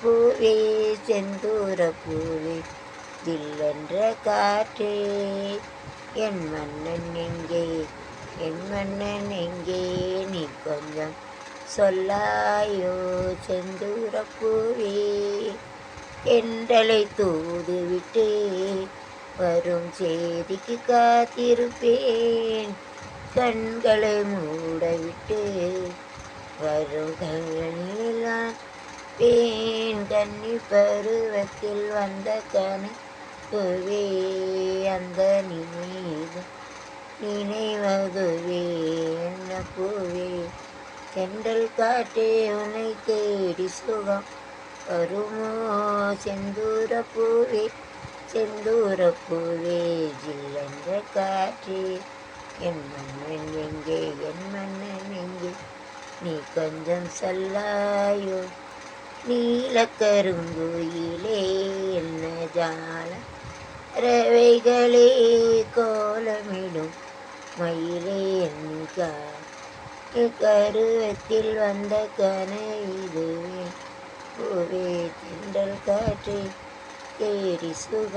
பூவே செந்தூர பூவே தில்லென்ற காற்றே என் மன்னன் எங்கே என் மன்னன் எங்கே நீ கொஞ்சம் சொல்லாயோ செந்தூர பூவே என்றலை தூது விட்டு வரும் செய்திக்கு காத்திருப்பேன் கண்களை மூடவிட்டு வரும் கண்களெல்லாம் பேன் கன்னி பருவத்தில் வந்த கனவுவே அந்த நினைவதுவே என்ன பூவே தென்றல் காற்றே உன்னை தேடி சுகம் வருமோ செந்தூர பூவே செந்தூர பூவே ஜில்லென்ற காற்றே என் மன்னன் எங்கே என் மன்னன் எங்கே நீ கொஞ்சம் சொல்லாயோ நீலக்கருங்குயிலே என்ன ஜால ரவைகளே கோலமிடும் மயிலே என் கருவத்தில் வந்த கனவிதுவே பூவே தென்றல் காற்றே தேடி சுகம்